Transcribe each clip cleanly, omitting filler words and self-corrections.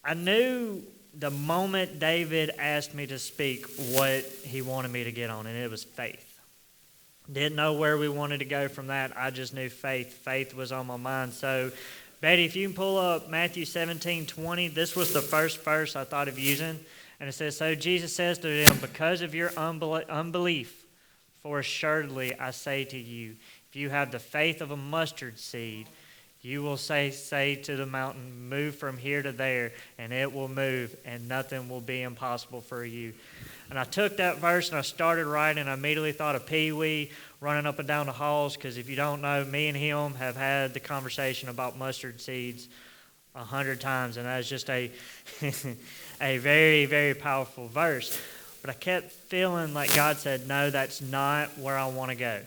I knew the moment David asked me to speak what he wanted me to get on, and it was faith. Didn't know where we wanted to go from that. I just knew faith. Faith was on my mind. So, Betty, if you can pull up Matthew 17:20, this was the first verse I thought of using. And it says, "So Jesus says to them, because of your unbelief, for assuredly I say to you, if you have the faith of a mustard seed, you will say to the mountain, move from here to there, and it will move, and nothing will be impossible for you." And I took that verse and I started writing, and I immediately thought of Pee Wee running up and down the halls, because if you don't know, me and him have had the conversation about mustard seeds 100 times, and that's just a a very, very powerful verse. But I kept feeling like God said, no, that's not where I want to go.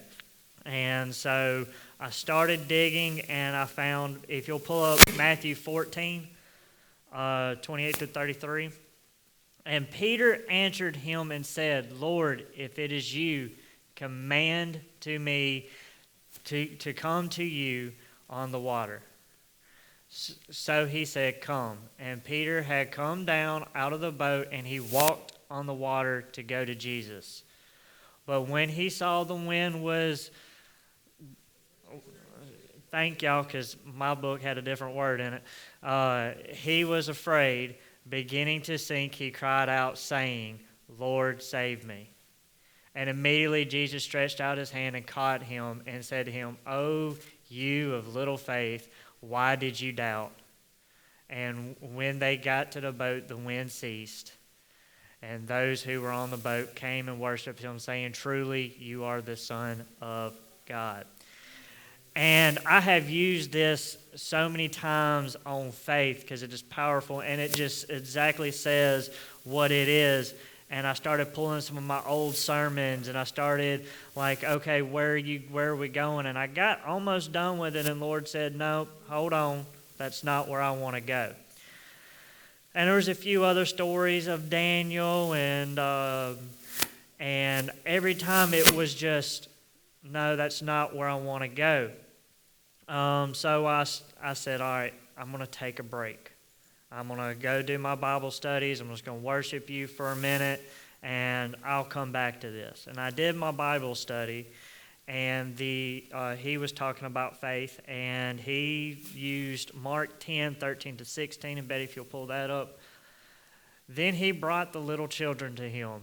And so I started digging, and I found, if you'll pull up Matthew 14, 28 to 33. "And Peter answered him and said, Lord, if it is you, command to me to come to you on the water. So he said, come. And Peter had come down out of the boat, and he walked on the water to go to Jesus. But when he saw the wind was..." Thank y'all, because my book had a different word in it. "He was afraid. Beginning to sink, he cried out, saying, Lord, save me. And immediately Jesus stretched out his hand and caught him and said to him, O you of little faith, why did you doubt? And when they got to the boat, the wind ceased. And those who were on the boat came and worshipped him, saying, Truly, you are the Son of God." And I have used this so many times on faith because it is powerful, and it just exactly says what it is. And I started pulling some of my old sermons, and I started like, okay, where are we going? And I got almost done with it, and the Lord said, no, hold on, that's not where I want to go. And there was a few other stories of Daniel, and every time it was just, no, that's not where I want to go. So I said, all right, I'm going to take a break. I'm going to go do my Bible studies. I'm just going to worship you for a minute, and I'll come back to this. And I did my Bible study, and he was talking about faith, and he used Mark 10:13 to 16, and Betty, if you'll pull that up. "Then he brought the little children to him,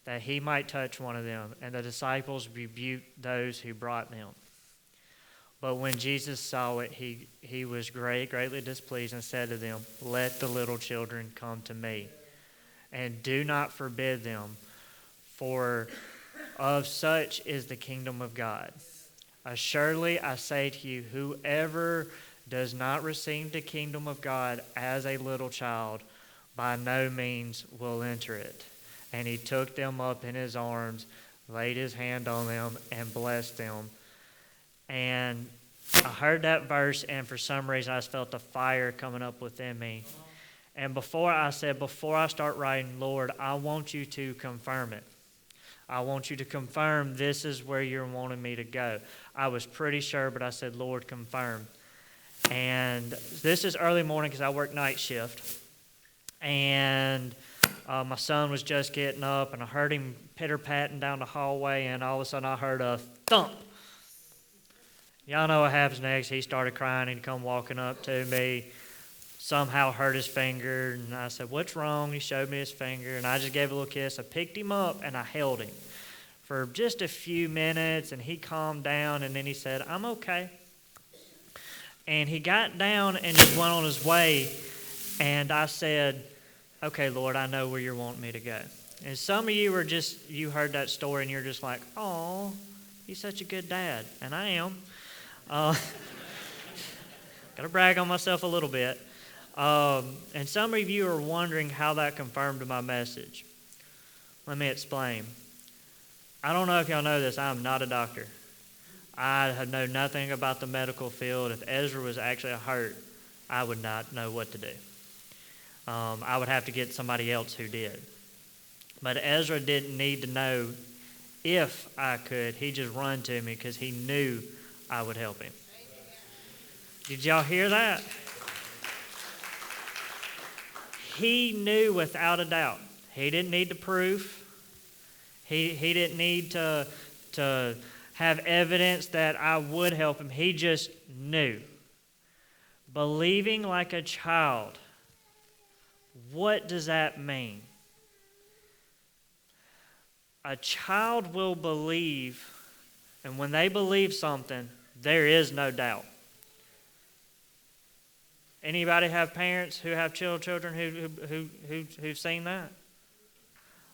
that he might touch one of them, and the disciples rebuked those who brought them. But when Jesus saw it, he was greatly displeased and said to them, Let the little children come to me, and do not forbid them, for of such is the kingdom of God. Assuredly, I say to you, whoever does not receive the kingdom of God as a little child, by no means will enter it. And he took them up in his arms, laid his hand on them, and blessed them." And I heard that verse, and for some reason I just felt a fire coming up within me. And before I start writing, Lord, I want you to confirm it. I want you to confirm this is where you're wanting me to go. I was pretty sure, but I said, Lord, confirm. And this is early morning because I work night shift. And my son was just getting up, and I heard him pitter-patting down the hallway, and all of a sudden I heard a thump. Y'all know what happens next. He started crying and come walking up to me. Somehow hurt his finger, and I said, what's wrong? He showed me his finger, and I just gave a little kiss. I picked him up, and I held him for just a few minutes, and he calmed down, and then he said, I'm okay. And he got down and just went on his way, and I said, okay, Lord, I know where you're wanting me to go. And some of you you heard that story, and you're just like, oh, he's such a good dad. And I am. Got to brag on myself a little bit. And some of you are wondering how that confirmed my message. Let me explain. I don't know if y'all know this. I am not a doctor. I know nothing about the medical field. If Ezra was actually hurt, I would not know what to do. I would have to get somebody else who did. But Ezra didn't need to know if I could. He just run to me because he knew I would help him. Did y'all hear that? he knew without a doubt. He didn't need the proof. He didn't need to have evidence that I would help him. He just knew. Believing like a child. What does that mean? A child will believe, and when they believe something, there is no doubt. Anybody have parents who have children who've seen that?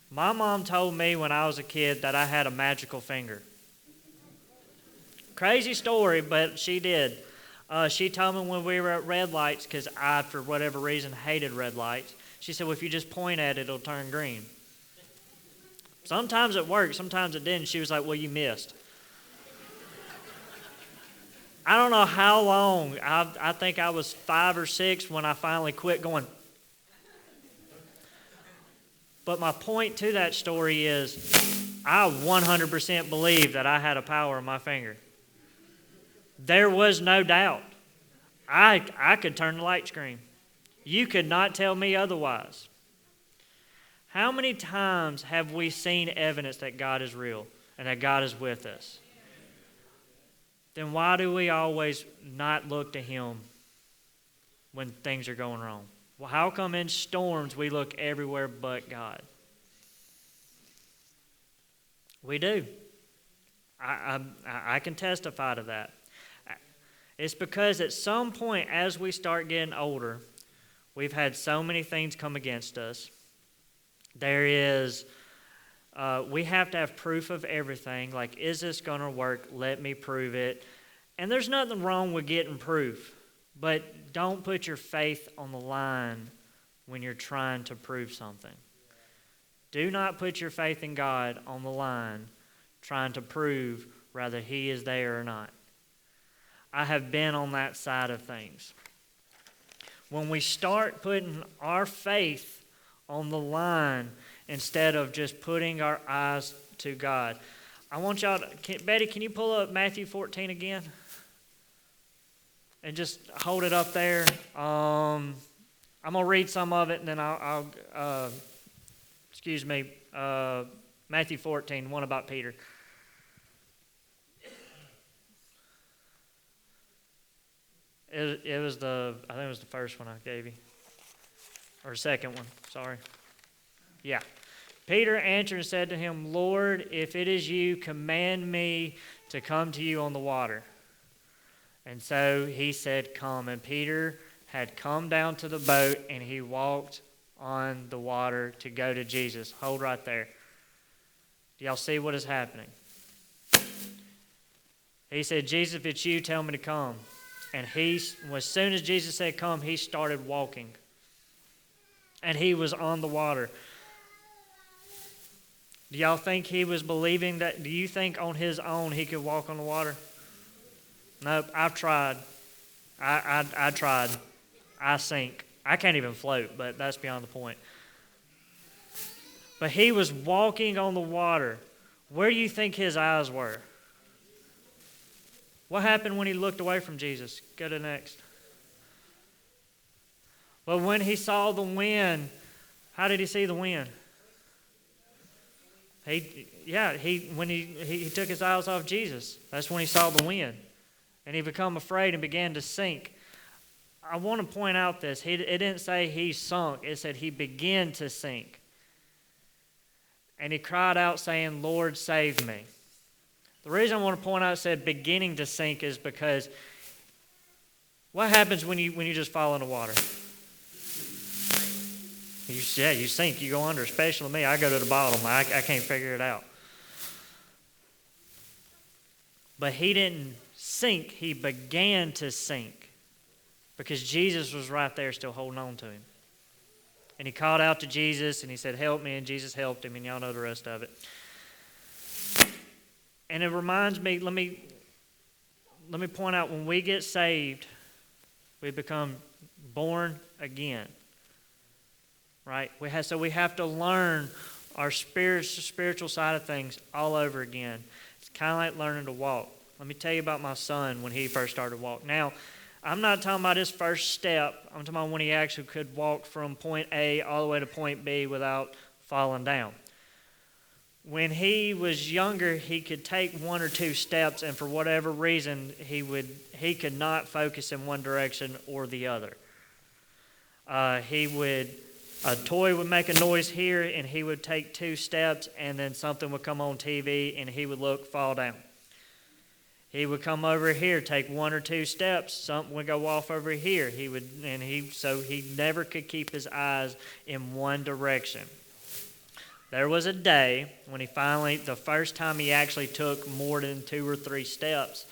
My mom told me when I was a kid that I had a magical finger. Crazy story, but she did. She told me when we were at red lights, because I, for whatever reason, hated red lights. She said, well, if you just point at it, it'll turn green. Sometimes it worked, sometimes it didn't. She was like, well, you missed. I don't know how long. I think I was 5 or 6 when I finally quit going. But my point to that story is I 100% believe that I had a power in my finger. There was no doubt. I could turn the light screen. You could not tell me otherwise. How many times have we seen evidence that God is real and that God is with us? Then why do we always not look to Him when things are going wrong? Well, how come in storms we look everywhere but God? We do. I can testify to that. It's because at some point as we start getting older, we've had so many things come against us. We have to have proof of everything. Like, is this going to work? Let me prove it. And there's nothing wrong with getting proof. But don't put your faith on the line when you're trying to prove something. Do not put your faith in God on the line trying to prove whether He is there or not. I have been on that side of things. When we start putting our faith on the line instead of just putting our eyes to God. I want y'all to, Betty, can you pull up Matthew 14 again? And just hold it up there. I'm going to read some of it and then Matthew 14, one about Peter. It was I think it was the first one I gave you. Or the second one, sorry. Yeah. Peter answered and said to him, Lord, if it is you, command me to come to you on the water. And so he said, come. And Peter had come down to the boat and he walked on the water to go to Jesus. Hold right there. Do y'all see what is happening? He said, Jesus, if it's you, tell me to come. And as soon as Jesus said come, he started walking. And he was on the water. Do y'all think he was believing that? Do you think on his own he could walk on the water? Nope, I've tried. I tried. I sink. I can't even float, but that's beyond the point. But he was walking on the water. Where do you think his eyes were? What happened when he looked away from Jesus? Go to next. Well, when he saw the wind, how did he see the wind? When he took his eyes off Jesus, that's when he saw the wind. And he became afraid and began to sink. I want to point out this. It didn't say he sunk. It said he began to sink. And he cried out saying, Lord, save me. The reason I want to point out it said beginning to sink is because what happens when you just fall in the water? You sink, you go under, especially me. I go to the bottom. I can't figure it out. But he didn't sink, he began to sink because Jesus was right there still holding on to him. And he called out to Jesus and he said, help me, and Jesus helped him, and y'all know the rest of it. And it reminds me, let me point out, when we get saved, we become born again. Right? So we have to learn our spiritual side of things all over again. It's kind of like learning to walk. Let me tell you about my son when he first started walking. Now, I'm not talking about his first step. I'm talking about when he actually could walk from point A all the way to point B without falling down. When he was younger, he could take 1 or 2 steps, and for whatever reason, he could not focus in one direction or the other. A toy would make a noise here, and he would take 2 steps, and then something would come on TV, and he would fall down. He would come over here, take 1 or 2 steps, something would go off over here. So he never could keep his eyes in one direction. There was a day when the first time he actually took more than 2 or 3 steps,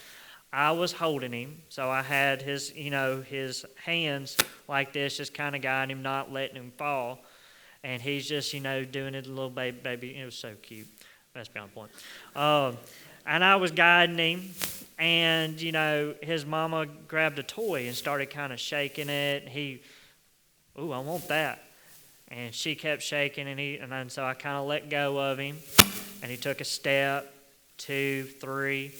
I was holding him, so I had his hands like this, just kind of guiding him, not letting him fall. And he's just, doing it a little baby. It was so cute. That's beyond the point. And I was guiding him, and, his mama grabbed a toy and started kind of shaking it. I want that. And she kept shaking, and so I kind of let go of him, and he took a step, 2, 3,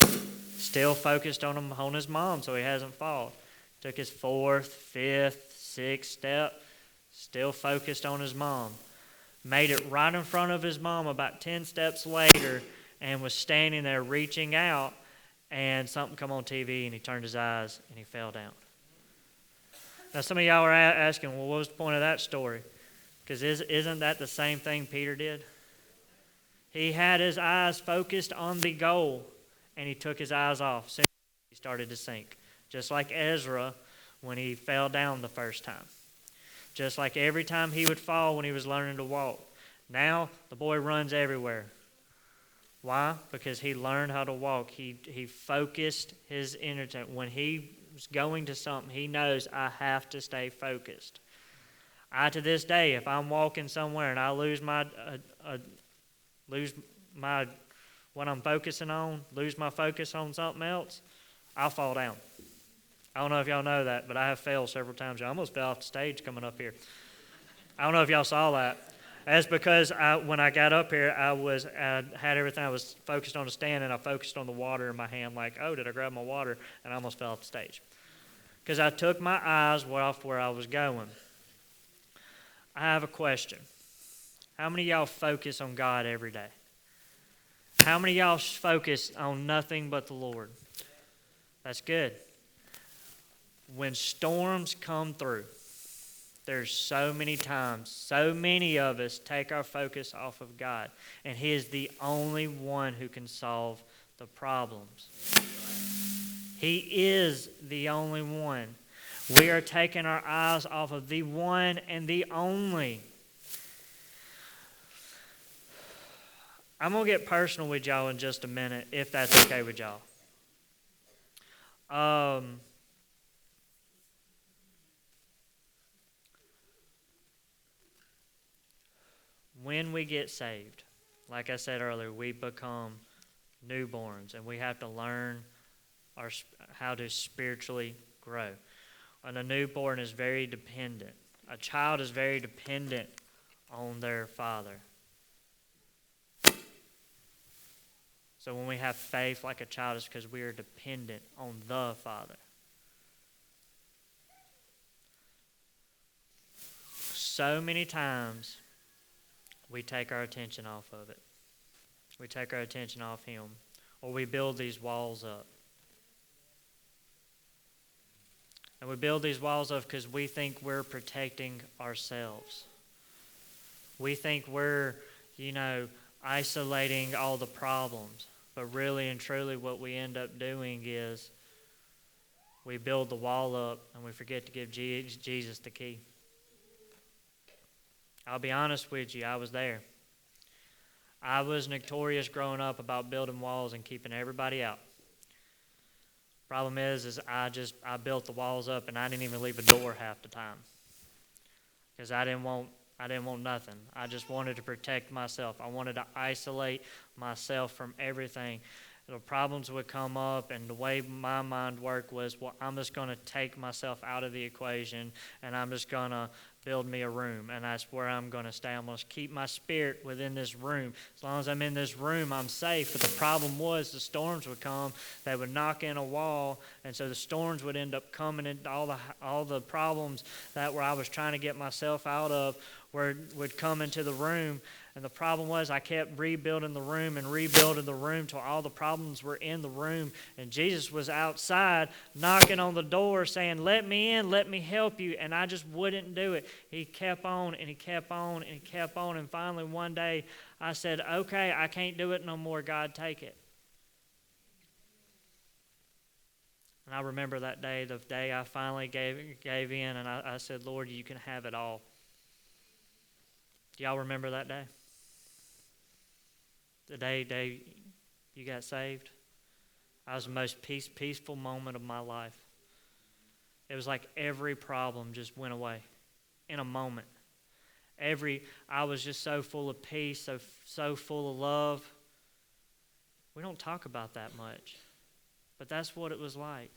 still focused on his mom so he hasn't fallen. Took his 4th, 5th, 6th step, still focused on his mom. Made it right in front of his mom about 10 steps later, and was standing there reaching out, and something come on TV, and he turned his eyes, and he fell down. Now, some of y'all are asking, well, what was the point of that story? Because isn't that the same thing Peter did? He had his eyes focused on the goal, and he took his eyes off. Soon he started to sink. Just like Ezra when he fell down the first time. Just like every time he would fall when he was learning to walk. Now the boy runs everywhere. Why? Because he learned how to walk. He focused his energy. When he was going to something, he knows I have to stay focused. To this day, if I'm walking somewhere and I lose what I'm focusing on, lose my focus on something else, I'll fall down. I don't know if y'all know that, but I have failed several times. I almost fell off the stage coming up here. I don't know if y'all saw that. That's because when I got up here, I had everything. I was focused on the stand, and I focused on the water in my hand, like, oh, did I grab my water? And I almost fell off the stage. Because I took my eyes off where I was going. I have a question. How many of y'all focus on God every day? How many of y'all focus on nothing but the Lord? That's good. When storms come through, there's so many times, so many of us take our focus off of God, and He is the only one who can solve the problems. He is the only one. We are taking our eyes off of the one and the only. I'm going to get personal with y'all in just a minute, if that's okay with y'all. When we get saved, like I said earlier, we become newborns, and we have to learn how to spiritually grow. And a newborn is very dependent. A child is very dependent on their father. So when we have faith like a child, it's because we are dependent on the Father. So many times we take our attention off of it. We take our attention off Him. Or we build these walls up. And we build these walls up because we think we're protecting ourselves. We think we're, isolating all the problems. But really and truly what we end up doing is we build the wall up and we forget to give Jesus the key. I'll be honest with you, I was there. I was notorious growing up about building walls and keeping everybody out. Problem is I built the walls up and I didn't even leave a door half the time. Because I didn't want nothing. I just wanted to protect myself. I wanted to isolate myself from everything. the problems would come up, and the way my mind worked was, well, I'm just going to take myself out of the equation, and I'm just going to build me a room, and that's where I'm going to stay. I'm going to keep my spirit within this room. As long as I'm in this room, I'm safe. But the problem was the storms would come. They would knock in a wall, and so the storms would end up coming, and all the problems that where I was trying to get myself out of would come into the room. And the problem was I kept rebuilding the room till all the problems were in the room. And Jesus was outside knocking on the door saying, let me in, let me help you. And I just wouldn't do it. He kept on and he kept on and he kept on. And finally one day I said, okay, I can't do it no more. God, take it. And I remember that day, the day I finally gave in, and I said, Lord, you can have it all. Do y'all remember that day? The day you got saved? That was the most peaceful moment of my life. It was like every problem just went away in a moment. I was just so full of peace, so full of love. We don't talk about that much, but that's what it was like.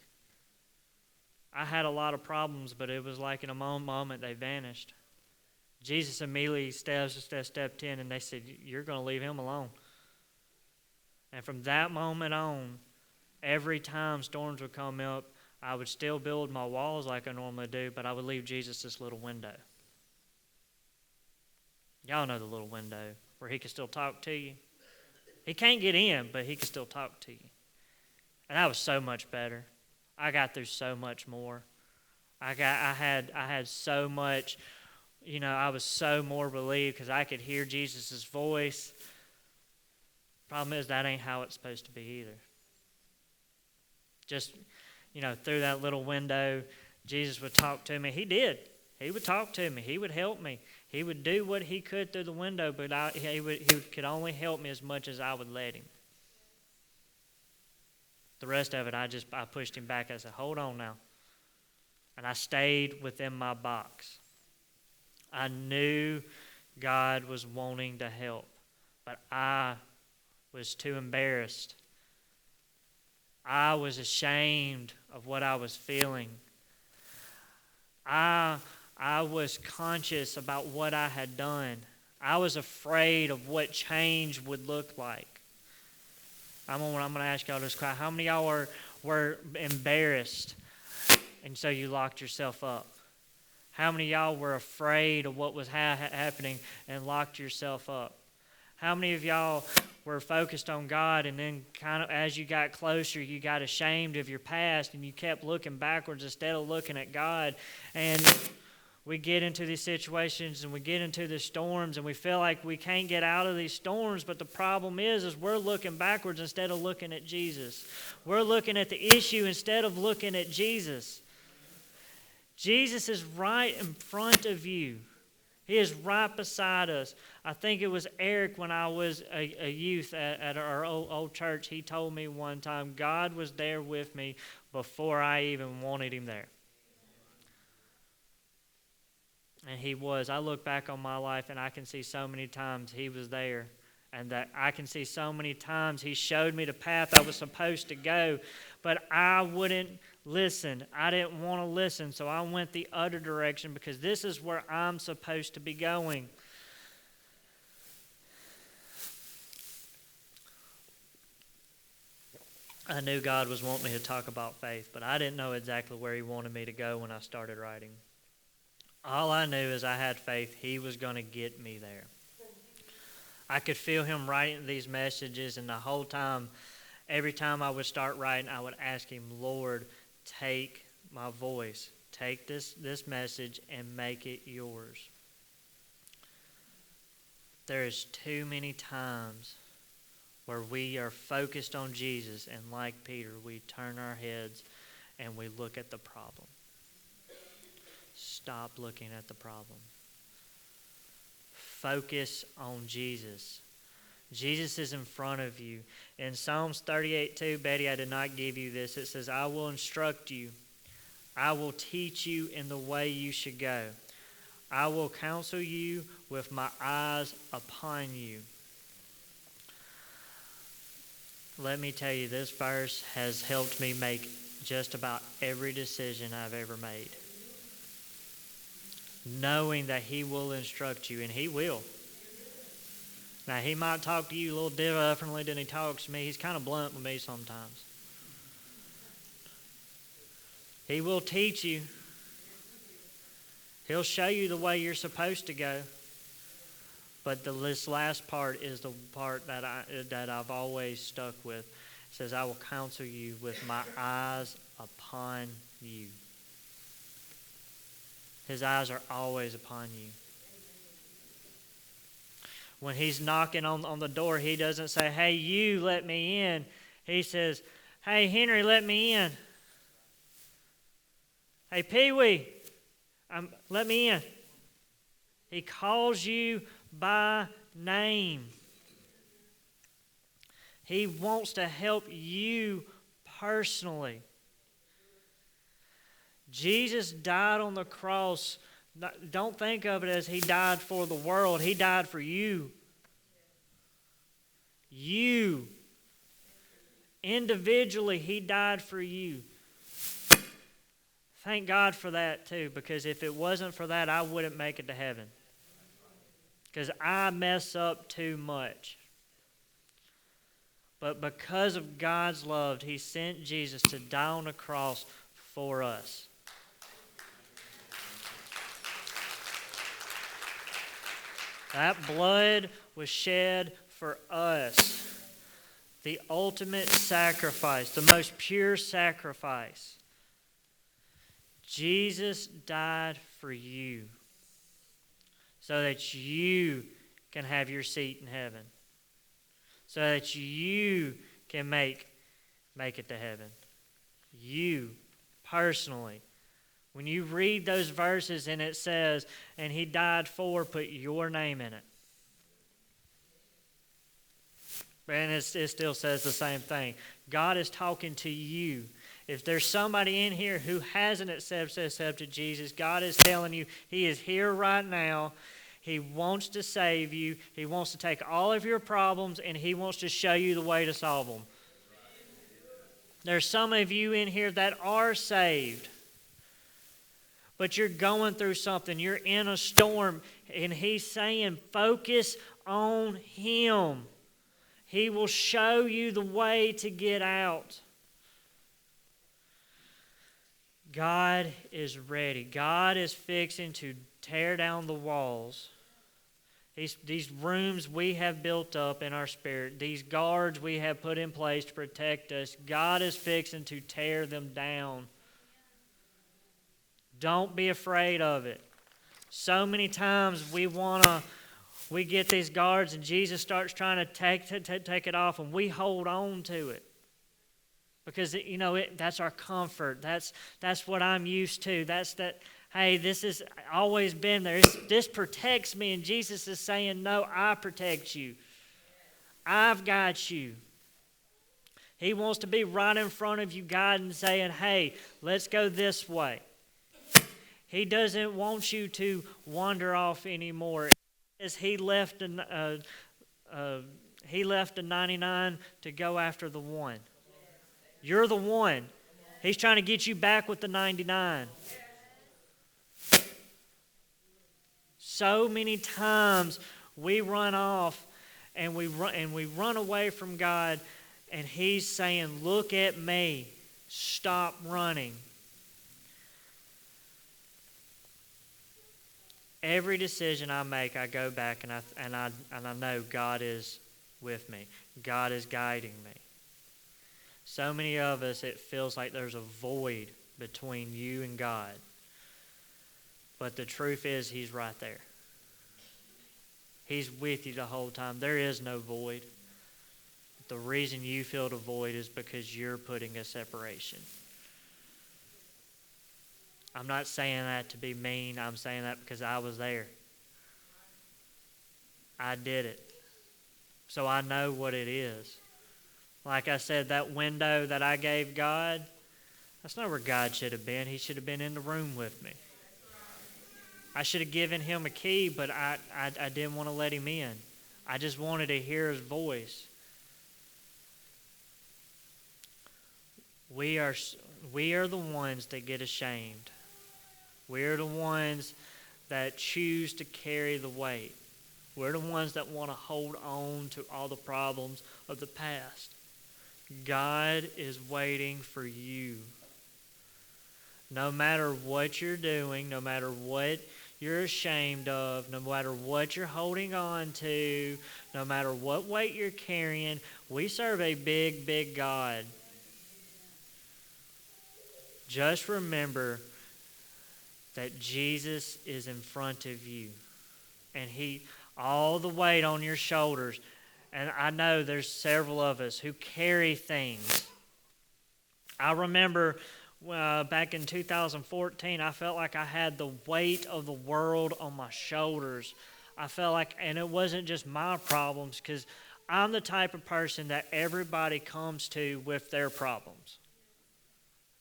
I had a lot of problems, but it was like in a moment they vanished. Jesus immediately stepped in, and they said, you're going to leave him alone. And from that moment on, every time storms would come up, I would still build my walls like I normally do, but I would leave Jesus this little window. Y'all know the little window where he can still talk to you. He can't get in, but he can still talk to you. And that was so much better. I got through so much more. I had so much, I was so more relieved because I could hear Jesus' voice. Problem is, that ain't how it's supposed to be either. Just, through that little window, Jesus would talk to me. He did. He would talk to me. He would help me. He would do what he could through the window, but he could only help me as much as I would let him. The rest of it, I pushed him back. I said, hold on now. And I stayed within my box. I knew God was wanting to help, but I was too embarrassed. I was ashamed of what I was feeling. I was conscious about what I had done. I was afraid of what change would look like. I'm going to ask y'all this question. How many of y'all were embarrassed, and so you locked yourself up? How many of y'all were afraid of what was happening and locked yourself up? How many of y'all were focused on God, and then kind of as you got closer, you got ashamed of your past and you kept looking backwards instead of looking at God? And we get into these situations and we get into the storms and we feel like we can't get out of these storms, but the problem is we're looking backwards instead of looking at Jesus. We're looking at the issue instead of looking at Jesus. Jesus is right in front of you. He is right beside us. I think it was Eric when I was a youth at our old church. He told me one time, God was there with me before I even wanted him there. And he was. I look back on my life and I can see so many times he was there. And that I can see so many times he showed me the path I was supposed to go. But I wouldn't listen. I didn't want to listen. So I went the other direction because this is where I'm supposed to be going. I knew God was wanting me to talk about faith, but I didn't know exactly where he wanted me to go when I started writing. All I knew is I had faith he was going to get me there. I could feel him writing these messages, and the whole time, every time I would start writing, I would ask him, Lord, take my voice. Take this message and make it yours. There is too many times where we are focused on Jesus, and like Peter, we turn our heads and we look at the problem. Stop looking at the problem. Focus on Jesus. Jesus is in front of you. In Psalms 38:2, Betty, I did not give you this. It says, I will instruct you. I will teach you in the way you should go. I will counsel you with my eyes upon you. let me tell you, this verse has helped me make just about every decision I've ever made. Knowing that He will instruct you, and He will. Now, He might talk to you a little differently than He talks to me. He's kind of blunt with me sometimes. He will teach you. He'll show you the way you're supposed to go. But this last part is the part that I've always stuck with. It says, I will counsel you with my eyes upon you. His eyes are always upon you. When He's knocking on the door, He doesn't say, hey, you, let me in. He says, hey, Henry, let me in. Hey, Pee-wee, let me in. He calls you by name. He wants to help you personally. Jesus died on the cross. Don't think of it as He died for the world. He died for you. You. Individually, He died for you. Thank God for that too, because if it wasn't for that, I wouldn't make it to heaven. Because I mess up too much. But because of God's love, He sent Jesus to die on the cross for us. That blood was shed for us. The ultimate sacrifice, the most pure sacrifice. Jesus died for you so that you can have your seat in heaven, so that you can make it to heaven. You, personally. When you read those verses and it says, and He died for, put your name in it. And it still says the same thing. God is talking to you. If there's somebody in here who hasn't accepted Jesus, God is telling you He is here right now. He wants to save you. He wants to take all of your problems and He wants to show you the way to solve them. There's some of you in here that are saved, but you're going through something. You're in a storm, and He's saying, focus on Him. He will show you the way to get out. God is ready. God is fixing to tear down the walls. These rooms we have built up in our spirit, these guards we have put in place to protect us, God is fixing to tear them down. Don't be afraid of it. So many times we get these guards and Jesus starts trying to take it off, and we hold on to it. Because, that's our comfort. That's what I'm used to. Hey, this has always been there. This protects me, and Jesus is saying, no, I protect you. I've got you. He wants to be right in front of you, God, and saying, hey, let's go this way. He doesn't want you to wander off anymore. As He left the 99 to go after the one. You're the one. He's trying to get you back with the 99. So many times we run off and we run away from God, and He's saying, look at me. Stop running. Every decision I make, I go back and I know God is with me. God is guiding me. So many of us, it feels like there's a void between you and God. But the truth is, He's right there. He's with you the whole time. There is no void. The reason you feel the void is because you're putting a separation. I'm not saying that to be mean. I'm saying that because I was there. I did it. So I know what it is. Like I said, that window that I gave God, that's not where God should have been. He should have been in the room with me. I should have given Him a key, but I didn't want to let Him in. I just wanted to hear His voice. we are the ones that get ashamed. We are the ones that choose to carry the weight. We're the ones that want to hold on to all the problems of the past. God is waiting for you. No matter what you're doing, no matter what you're ashamed of, no matter what you're holding on to, no matter what weight you're carrying, we serve a big, big God. Just remember that Jesus is in front of you. And all the weight on your shoulders. And I know there's several of us who carry things. I remember back in 2014, I felt like I had the weight of the world on my shoulders. I felt like, and it wasn't just my problems, because I'm the type of person that everybody comes to with their problems.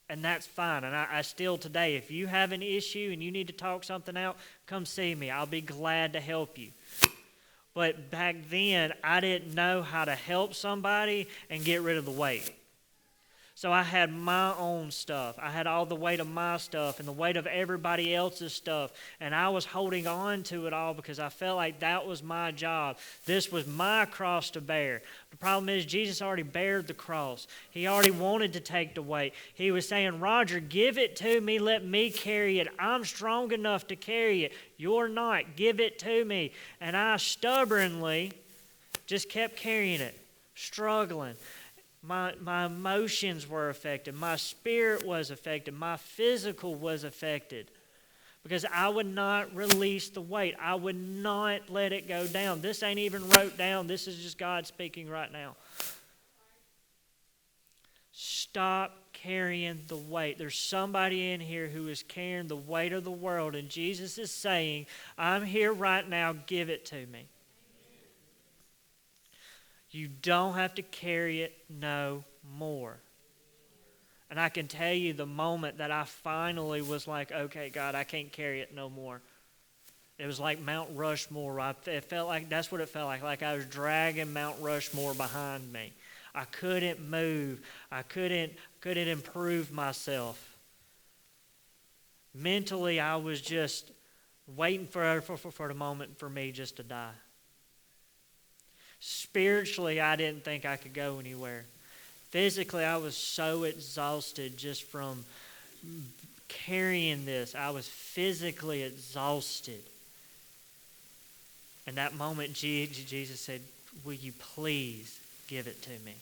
And that's fine. And I still today, if you have an issue and you need to talk something out, come see me. I'll be glad to help you. But back then, I didn't know how to help somebody and get rid of the weight. So I had my own stuff. I had all the weight of my stuff and the weight of everybody else's stuff. And I was holding on to it all because I felt like that was my job. This was my cross to bear. The problem is Jesus already bared the cross. He already wanted to take the weight. He was saying, Roger, give it to me. Let me carry it. I'm strong enough to carry it. You're not. Give it to me. And I stubbornly just kept carrying it, struggling. My emotions were affected. My spirit was affected. My physical was affected. Because I would not release the weight. I would not let it go down. This ain't even wrote down. This is just God speaking right now. Stop carrying the weight. There's somebody in here who is carrying the weight of the world. And Jesus is saying, I'm here right now. Give it to me. You don't have to carry it no more. And I can tell you the moment that I finally was like, okay, God, I can't carry it no more. It was like Mount Rushmore. It felt like, that's what it felt like I was dragging Mount Rushmore behind me. I couldn't move. I couldn't improve myself. Mentally, I was just waiting for the moment for me just to die. Spiritually, I didn't think I could go anywhere. Physically, I was so exhausted just from carrying this. I was physically exhausted. And that moment, Jesus said, will you please give it to me?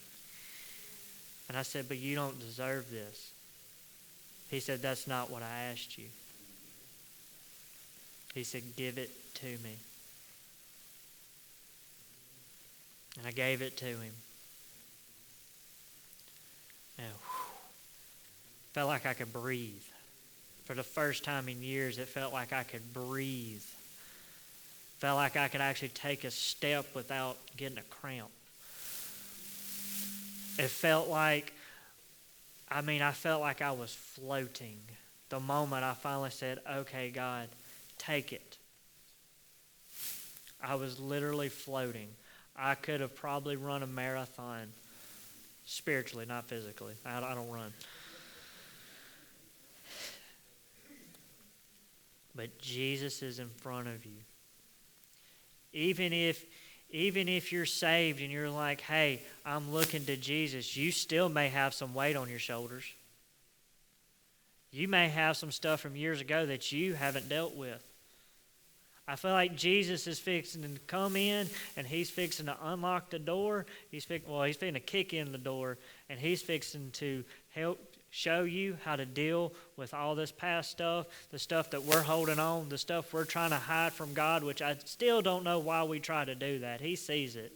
And I said, but you don't deserve this. He said, that's not what I asked you. He said, give it to me. And I gave it to him. And felt like I could breathe. For the first time in years, it felt like I could breathe. Felt like I could actually take a step without getting a cramp. It felt like, I felt like I was floating. The moment I finally said, okay, God, take it. I was literally floating. I could have probably run a marathon spiritually, not physically. I don't run. But Jesus is in front of you. Even if you're saved and you're like, hey, I'm looking to Jesus, you still may have some weight on your shoulders. You may have some stuff from years ago that you haven't dealt with. I feel like Jesus is fixing to come in and he's fixing to unlock the door. He's fixing to kick in the door, and he's fixing to help show you how to deal with all this past stuff, the stuff that we're holding on, the stuff we're trying to hide from God, which I still don't know why we try to do that. He sees it.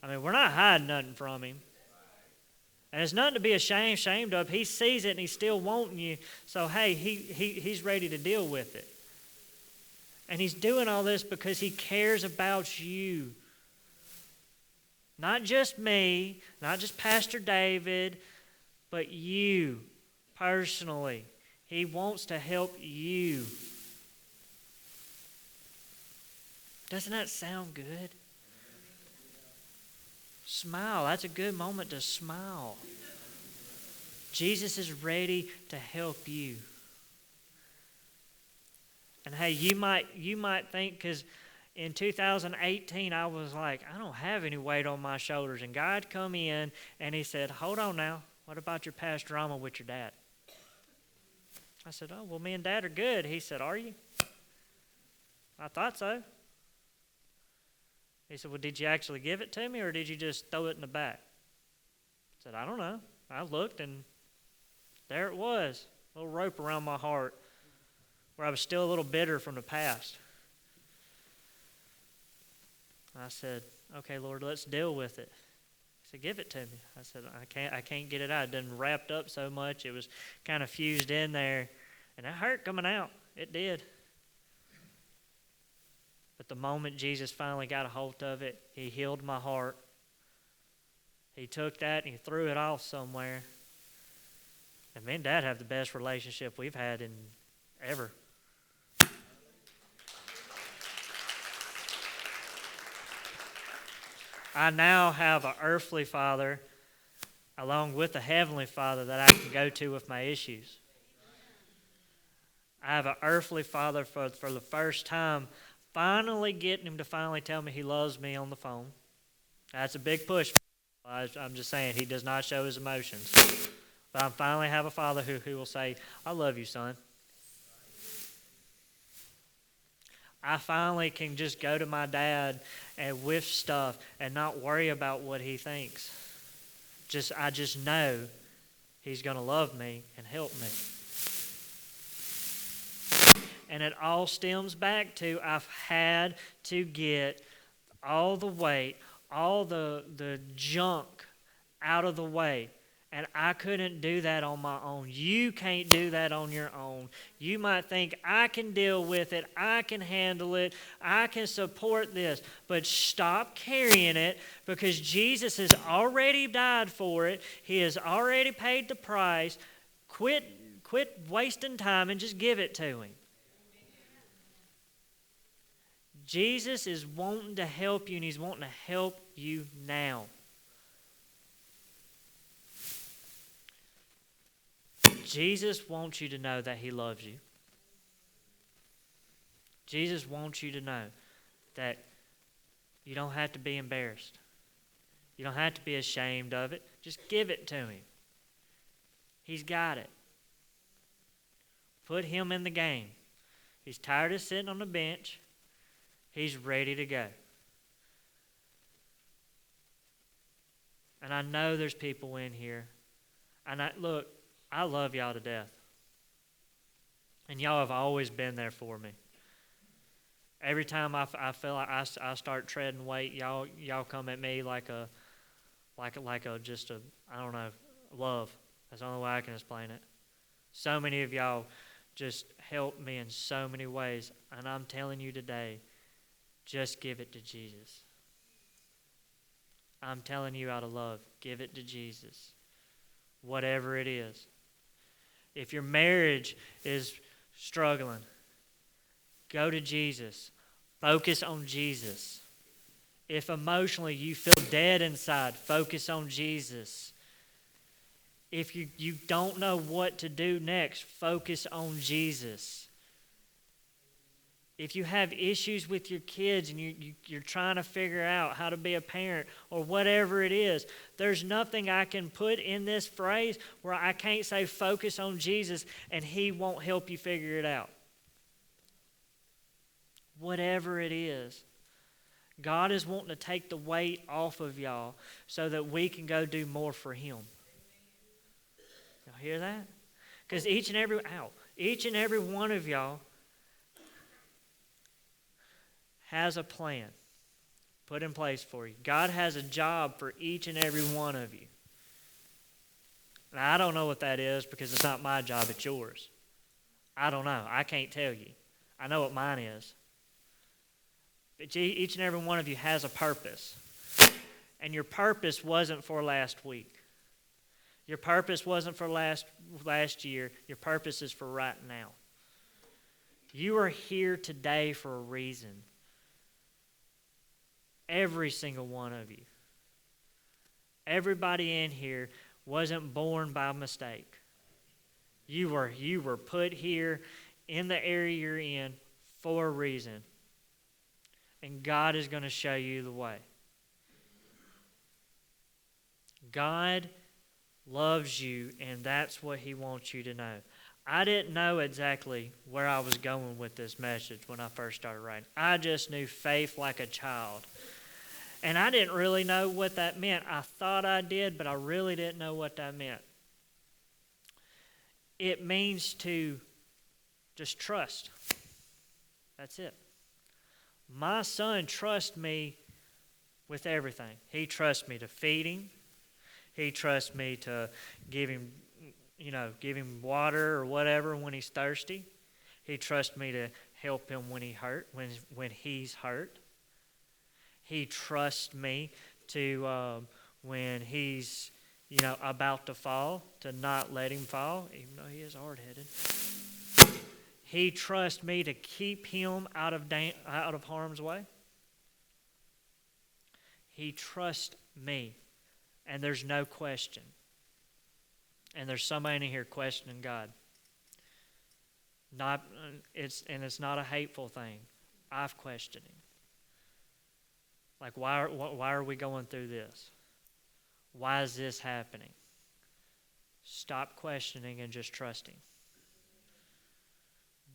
We're not hiding nothing from him. And it's nothing to be ashamed of. He sees it and he's still wanting you. So, hey, he's ready to deal with it. And he's doing all this because he cares about you. Not just me, not just Pastor David, but you personally. He wants to help you. Doesn't that sound good? Smile. That's a good moment to smile. Jesus is ready to help you. And hey, you might think, because in 2018 I was like, I don't have any weight on my shoulders. And God come in and he said, hold on now. What about your past drama with your dad? I said, oh, well, me and Dad are good. He said, are you? I thought so. He said, well, did you actually give it to me, or did you just throw it in the back? I said, I don't know. I looked, and there it was, a little rope around my heart, where I was still a little bitter from the past. I said, okay, Lord, let's deal with it. He said, give it to me. I said, I can't get it out. It done wrapped up so much. It was kind of fused in there, and it hurt coming out. It did. But the moment Jesus finally got a hold of it, he healed my heart. He took that and he threw it off somewhere. And me and Dad have the best relationship we've had in ever. I now have an earthly father along with a heavenly father that I can go to with my issues. I have an earthly father for the first time, finally getting him to finally tell me he loves me on the phone. That's a big push. I'm just saying, he does not show his emotions. But I finally have a father who will say, I love you, son. I finally can just go to my dad and with stuff and not worry about what he thinks. I just know he's going to love me and help me. And it all stems back to I've had to get all the weight, all the junk out of the way. And I couldn't do that on my own. You can't do that on your own. You might think, I can deal with it, I can handle it, I can support this. But stop carrying it, because Jesus has already died for it. He has already paid the price. Quit wasting time and just give it to him. Jesus is wanting to help you, and he's wanting to help you now. Jesus wants you to know that he loves you. Jesus wants you to know that you don't have to be embarrassed. You don't have to be ashamed of it. Just give it to him. He's got it. Put him in the game. He's tired of sitting on the bench. He's ready to go. And I know there's people in here. And I love y'all to death. And y'all have always been there for me. Every time I feel like I start treading weight, y'all come at me like a I don't know, love. That's the only way I can explain it. So many of y'all just help me in so many ways. And I'm telling you today, just give it to Jesus. I'm telling you out of love, give it to Jesus. Whatever it is. If your marriage is struggling, go to Jesus. Focus on Jesus. If emotionally you feel dead inside, focus on Jesus. If you don't know what to do next, focus on Jesus. If you have issues with your kids and you're trying to figure out how to be a parent or whatever it is, there's nothing I can put in this phrase where I can't say focus on Jesus and he won't help you figure it out. Whatever it is, God is wanting to take the weight off of y'all so that we can go do more for him. Y'all hear that? Because each and every one of y'all has a plan put in place for you. God has a job for each and every one of you. Now, I don't know what that is because it's not my job, it's yours. I don't know. I can't tell you. I know what mine is. But each and every one of you has a purpose. And your purpose wasn't for last week. Your purpose wasn't for last year. Your purpose is for right now. You are here today for a reason. Every single one of you. Everybody in here wasn't born by mistake. You were put here in the area you're in for a reason. And God is going to show you the way. God loves you, and that's what He wants you to know. I didn't know exactly where I was going with this message when I first started writing. I just knew faith like a child. And I didn't really know what that meant. I thought I did, but I really didn't know what that meant. It means to just trust. That's it. My son trusts me with everything. He trusts me to feed him. He trusts me to give him water or whatever when he's thirsty. He trusts me to help him when he's hurt. He trusts me to when he's about to fall, to not let him fall, even though he is hard-headed. He trusts me to keep him out of harm's way. He trusts me, and there's no question. And there's somebody in here questioning God. It's not a hateful thing. I've questioned Him. Like, why are we going through this? Why is this happening? Stop questioning and just trust Him.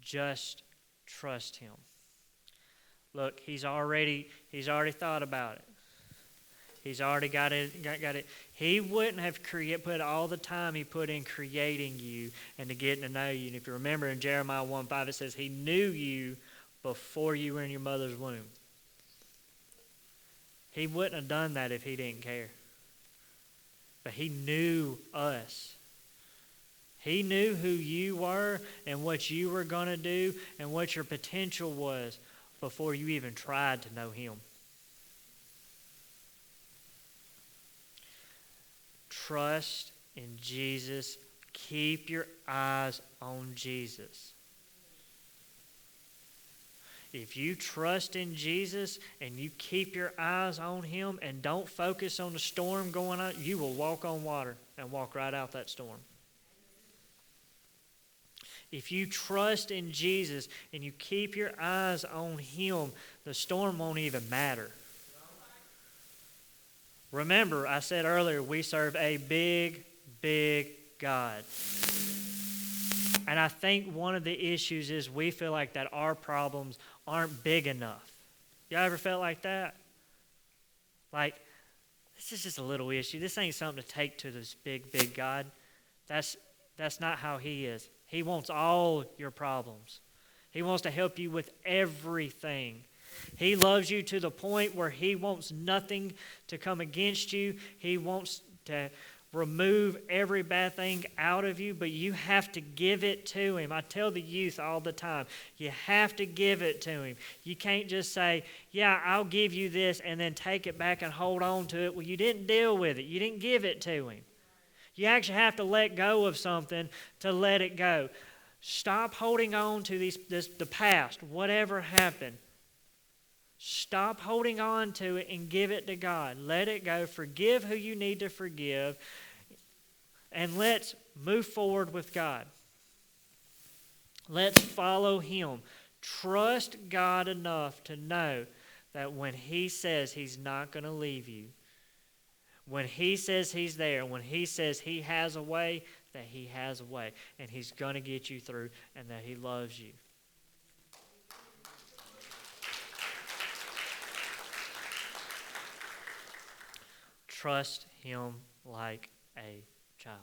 Just trust Him. Look, He's already thought about it. He's already got it. He wouldn't have put all the time He put in creating you and to getting to know you. And if you remember in Jeremiah 1:5, it says He knew you before you were in your mother's womb. He wouldn't have done that if He didn't care. But He knew us. He knew who you were and what you were going to do and what your potential was before you even tried to know Him. Trust in Jesus. Keep your eyes on Jesus. If you trust in Jesus and you keep your eyes on Him and don't focus on the storm going on, you will walk on water and walk right out that storm. If you trust in Jesus and you keep your eyes on Him, the storm won't even matter. Remember, I said earlier, we serve a big, big God. And I think one of the issues is we feel like that our problems aren't big enough. Y'all ever felt like that? Like, this is just a little issue. This ain't something to take to this big, big God. That's not how He is. He wants all your problems. He wants to help you with everything. He loves you to the point where He wants nothing to come against you. He wants to remove every bad thing out of you, but you have to give it to Him. I tell the youth all the time, you have to give it to Him. You can't just say, yeah, I'll give you this, and then take it back and hold on to it. Well, you didn't deal with it. You didn't give it to Him. You actually have to let go of something to let it go. Stop holding on to the past, whatever happened. Stop holding on to it and give it to God. Let it go. Forgive who you need to forgive. And let's move forward with God. Let's follow Him. Trust God enough to know that when He says He's not going to leave you, when He says He's there, when He says He has a way, that He has a way. And He's going to get you through and that He loves you. Trust Him like a child.